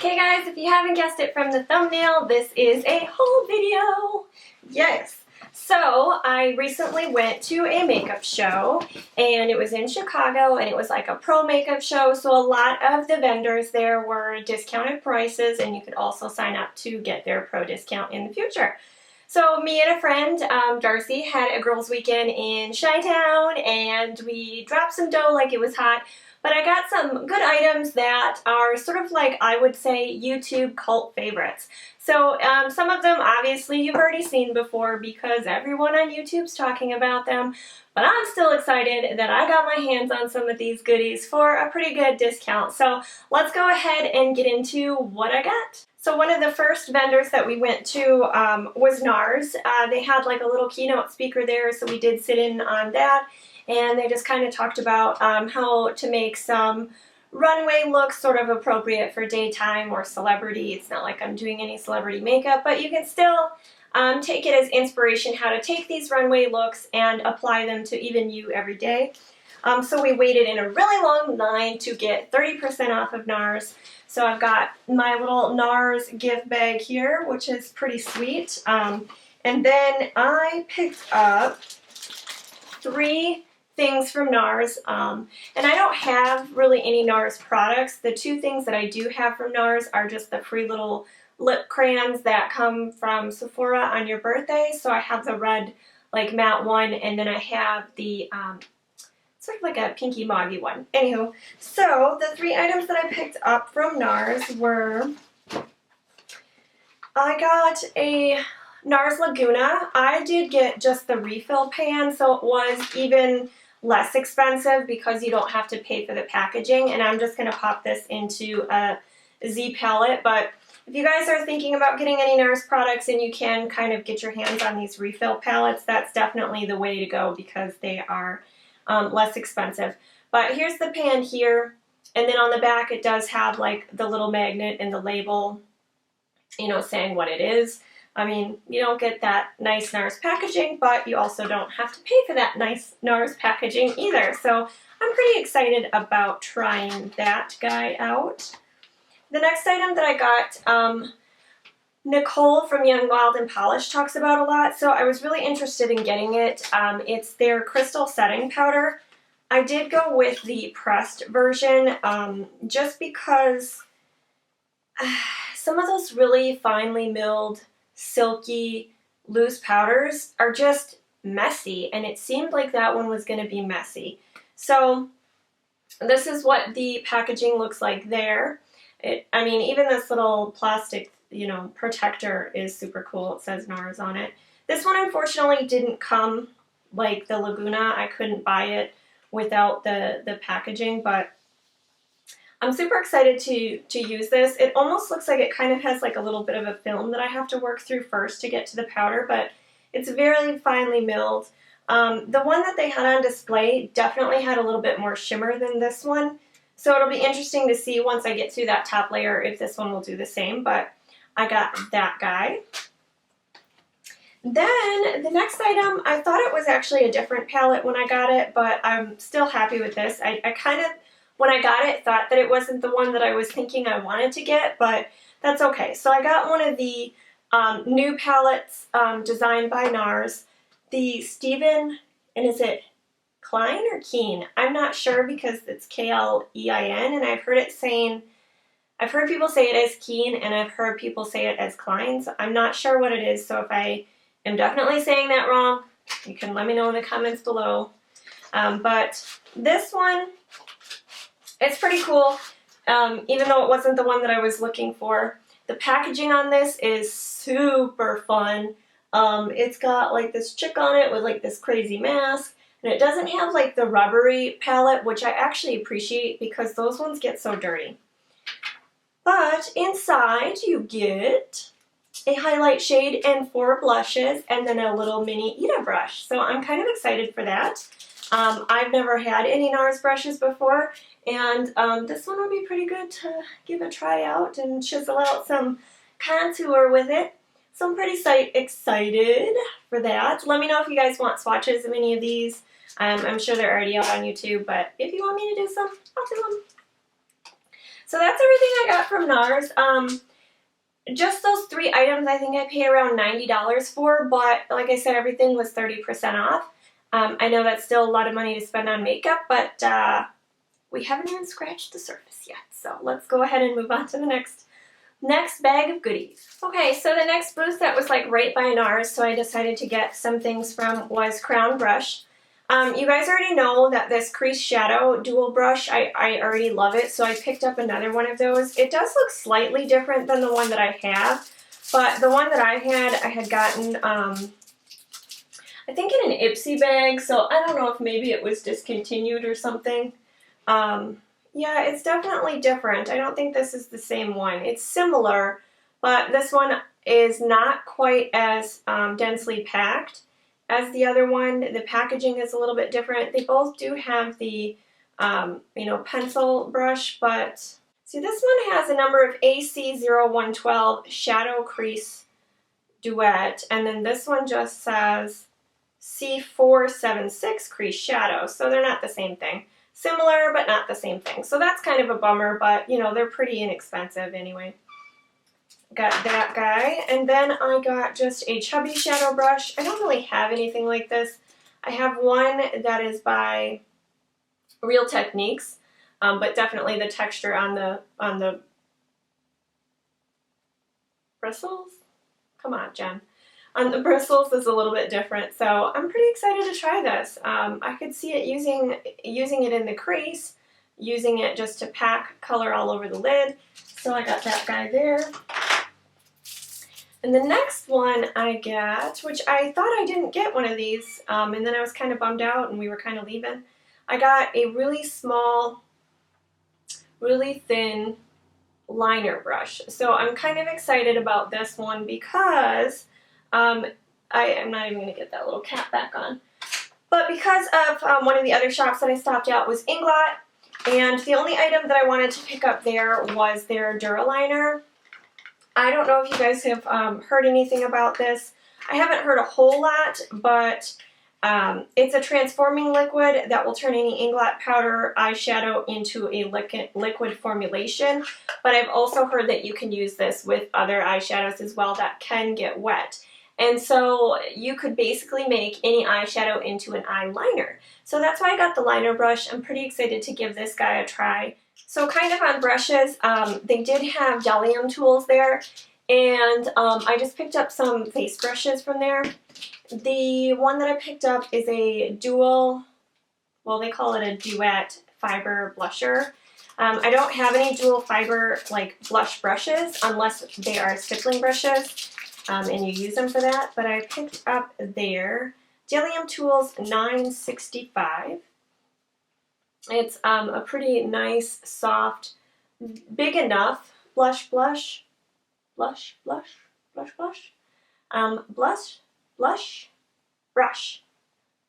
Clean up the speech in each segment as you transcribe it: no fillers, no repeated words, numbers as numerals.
Okay guys, if you haven't guessed it from the thumbnail, this is a haul video. Yes. So I recently went to a makeup show and it was in Chicago and it was like a pro makeup show. So a lot of the vendors there were discounted prices and you could also sign up to get their pro discount in the future. So me and a friend, Darcy, had a girls' weekend in Chi-Town and we dropped some dough like it was hot. But I got some good items that are sort of like, I would say, YouTube cult favorites. So some of them, obviously, you've already seen before because everyone on YouTube's talking about them. But I'm still excited that I got my hands on some of these goodies for a pretty good discount. So let's go ahead and get into what I got. So one of the first vendors that we went to was Nars. They had like a little keynote speaker there, so we did sit in on that. And they just kind of talked about how to make some runway looks sort of appropriate for daytime or celebrity. It's not like I'm doing any celebrity makeup, but you can still take it as inspiration how to take these runway looks and apply them to even you every day. So we waited in a really long line to get 30% off of Nars. So I've got my little Nars gift bag here, which is pretty sweet. And then I picked up 3 things from Nars, and I don't have really any Nars products. The 2 things that I do have from Nars are just the free little lip crayons that come from Sephora on your birthday. So I have the red like matte one, and then I have the sort of like a pinky mauve one. Anywho, so the 3 items that I picked up from Nars were, I got a Nars Laguna. I did get just the refill pan, so it was even less expensive because you don't have to pay for the packaging, and I'm just going to pop this into a Z palette. But if you guys are thinking about getting any Nars products and you can kind of get your hands on these refill palettes, that's definitely the way to go because they are less expensive. But here's the pan here, and then on the back it does have like the little magnet and the label, you know, saying what it is. I mean, you don't get that nice Nars packaging, but you also don't have to pay for that nice Nars packaging either. So I'm pretty excited about trying that guy out. The next item that I got, Nicole from Young, Wild, and Polished talks about a lot, so I was really interested in getting it. It's their crystal setting powder. I did go with the pressed version just because some of those really finely milled silky loose powders are just messy, and it seemed like that one was going to be messy. So this is what the packaging looks like there. I mean, even this little plastic, you know, protector is super cool. It says Nars on it. This one unfortunately didn't come like the Laguna. I couldn't buy it without the packaging, but I'm super excited to use this. It almost looks like it kind of has like a little bit of a film that I have to work through first to get to the powder, but it's very finely milled. The one that they had on display definitely had a little bit more shimmer than this one, so it'll be interesting to see once I get through that top layer if this one will do the same, but I got that guy. Then the next item, I thought it was actually a different palette when I got it, but I'm still happy with this. I kind of, when I got it, thought that it wasn't the one that I was thinking I wanted to get, but that's okay. So I got one of the new palettes designed by Nars, the Steven, and is it Klein or Keen? I'm not sure because it's K-L-E-I-N, and I've heard people say it as Keen, and I've heard people say it as Klein, so I'm not sure what it is, so if I am definitely saying that wrong, you can let me know in the comments below. But this one, it's pretty cool, even though it wasn't the one that I was looking for. The packaging on this is super fun. It's got like this chick on it with like this crazy mask, and it doesn't have like the rubbery palette, which I actually appreciate because those ones get so dirty. But inside you get a highlight shade and 4 blushes and then a little mini Ita brush. So I'm kind of excited for that. I've never had any Nars brushes before, and this one would be pretty good to give a try out and chisel out some contour with it. So I'm pretty excited for that. Let me know if you guys want swatches of any of these. I'm sure they're already out on YouTube, but if you want me to do some, I'll do them. So that's everything I got from Nars. Just those 3 items I think I paid around $90 for, but like I said, everything was 30% off. I know that's still a lot of money to spend on makeup, but we haven't even scratched the surface yet. So let's go ahead and move on to the next bag of goodies. Okay, so the next booth that was like right by Nars, so I decided to get some things from, was Crown Brush. You guys already know that this Crease Shadow Dual Brush, I already love it, so I picked up another one of those. It does look slightly different than the one that I have, but the one that I had gotten, I think in an Ipsy bag, so I don't know if maybe it was discontinued or something. Yeah, it's definitely different. I don't think this is the same one. It's similar, but this one is not quite as densely packed as the other one. The packaging is a little bit different. They both do have the, you know, pencil brush, but see, this one has a number of AC0112 Shadow Crease Duet, and then this one just says C476 Crease Shadow, so they're not the same thing. Similar, but not the same thing. So that's kind of a bummer, but you know, they're pretty inexpensive anyway. Got that guy, and then I got just a chubby shadow brush. I don't really have anything like this. I have one that is by Real Techniques, but definitely the texture on the bristles. Come on, Jen. On the bristles is a little bit different, so I'm pretty excited to try this. I could see it using it in the crease, using it just to pack color all over the lid. So I got that guy there. And the next one I got, which I thought I didn't get one of these, and then I was kind of bummed out and we were kind of leaving. I got a really small, really thin liner brush. So I'm kind of excited about this one because I'm not even going to get that little cap back on. But because of one of the other shops that I stopped at was Inglot, and the only item that I wanted to pick up there was their Duraliner. I don't know if you guys have heard anything about this. I haven't heard a whole lot, but it's a transforming liquid that will turn any Inglot powder eyeshadow into a liquid formulation. But I've also heard that you can use this with other eyeshadows as well that can get wet. And so you could basically make any eyeshadow into an eyeliner. So that's why I got the liner brush. I'm pretty excited to give this guy a try. So kind of on brushes, they did have Delium tools there, and I just picked up some face brushes from there. The one that I picked up is a dual, well, they call it a duet fiber blusher. I don't have any dual fiber like blush brushes unless they are stippling brushes. And you use them for that, but I picked up their Delium Tools 965. It's a pretty nice, soft, big enough blush brush.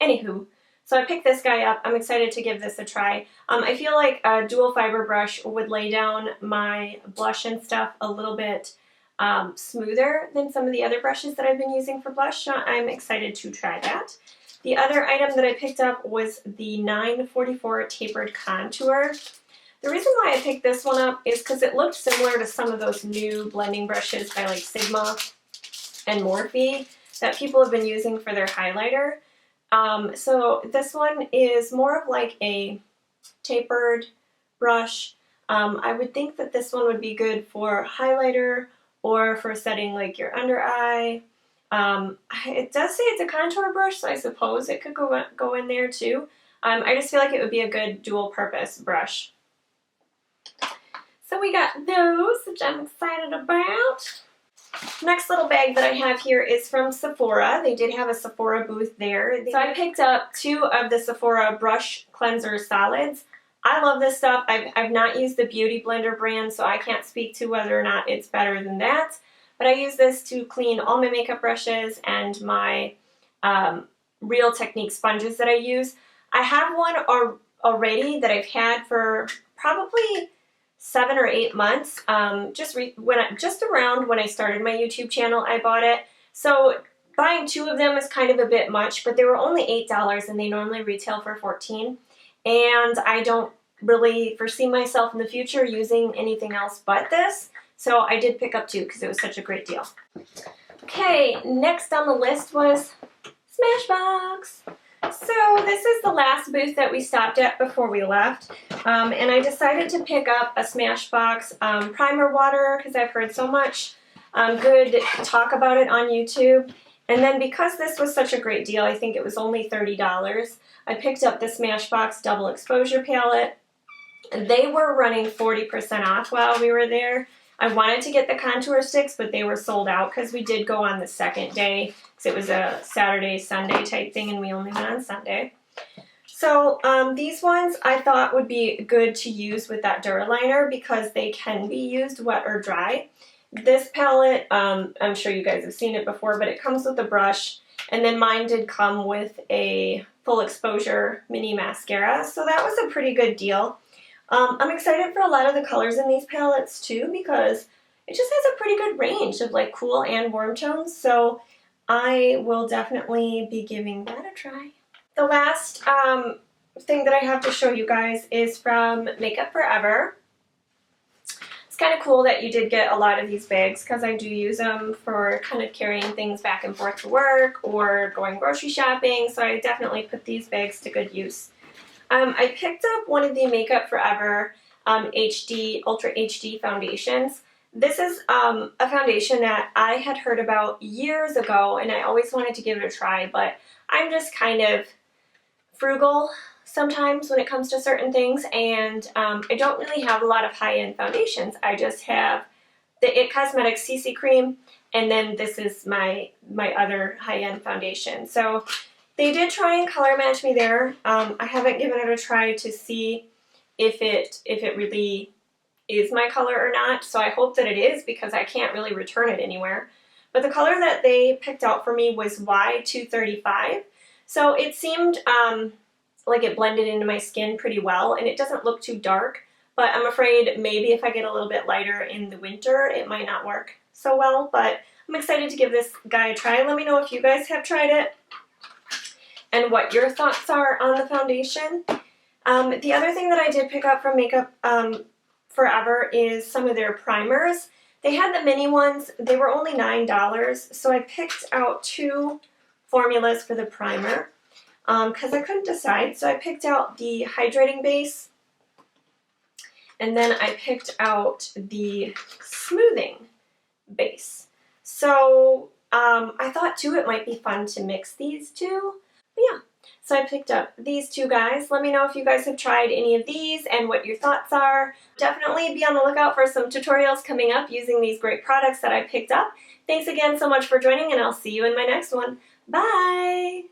Anywho, so I picked this guy up. I'm excited to give this a try. I feel like a dual fiber brush would lay down my blush and stuff a little bit smoother than some of the other brushes that I've been using for blush, so I'm excited to try that. The other item that I picked up was the 944 Tapered Contour. The reason why I picked this one up is because it looked similar to some of those new blending brushes by like Sigma and Morphe that people have been using for their highlighter. So this one is more of like a tapered brush. I would think that this one would be good for highlighter or for setting like your under eye. It does say it's a contour brush, so I suppose it could go in there too. I just feel like it would be a good dual purpose brush. So we got those, which I'm excited about. Next little bag that I have here is from Sephora. They did have a Sephora booth there. So I picked up 2 of the Sephora Brush Cleanser Solids. I love this stuff. I've not used the Beauty Blender brand, so I can't speak to whether or not it's better than that. But I use this to clean all my makeup brushes and my Real Technique sponges that I use. I have one already that I've had for probably 7 or 8 months. Just around when I started my YouTube channel, I bought it. So buying 2 of them is kind of a bit much, but they were only $8 and they normally retail for $14. And I don't really foresee myself in the future using anything else but this. So I did pick up two because it was such a great deal. Okay, next on the list was Smashbox. So this is the last booth that we stopped at before we left, and I decided to pick up a Smashbox primer water because I've heard so much good talk about it on YouTube. And then because this was such a great deal, I think it was only $30, I picked up the Smashbox Double Exposure Palette. They were running 40% off while we were there. I wanted to get the contour sticks, but they were sold out because we did go on the second day because it was a Saturday, Sunday type thing, and we only went on Sunday. So these ones I thought would be good to use with that Duraliner because they can be used wet or dry. This palette, I'm sure you guys have seen it before, but it comes with a brush, and then mine did come with a full exposure mini mascara, so that was a pretty good deal. I'm excited for a lot of the colors in these palettes too because it just has a pretty good range of like cool and warm tones, so I will definitely be giving that a try. The last thing that I have to show you guys is from Makeup Forever. It's kind of cool that you did get a lot of these bags because I do use them for kind of carrying things back and forth to work or going grocery shopping, so I definitely put these bags to good use. I picked up one of the Makeup Forever HD Ultra HD foundations. This is a foundation that I had heard about years ago and I always wanted to give it a try, but I'm just kind of frugal sometimes when it comes to certain things, and I don't really have a lot of high-end foundations. I just have the IT Cosmetics CC Cream, and then this is my other high-end foundation. So they did try and color match me there. I haven't given it a try to see if it really is my color or not, so I hope that it is because I can't really return it anywhere. But the color that they picked out for me was Y235, so it seemed like it blended into my skin pretty well, and it doesn't look too dark, but I'm afraid maybe if I get a little bit lighter in the winter, it might not work so well, but I'm excited to give this guy a try. Let me know if you guys have tried it and what your thoughts are on the foundation. The other thing that I did pick up from Makeup Forever is some of their primers. They had the mini ones. They were only $9, so I picked out two formulas for the primer because I couldn't decide. So I picked out the hydrating base, and then I picked out the smoothing base. So I thought too it might be fun to mix these two. But yeah, so I picked up these two guys. Let me know if you guys have tried any of these and what your thoughts are. Definitely be on the lookout for some tutorials coming up using these great products that I picked up. Thanks again so much for joining, and I'll see you in my next one. Bye!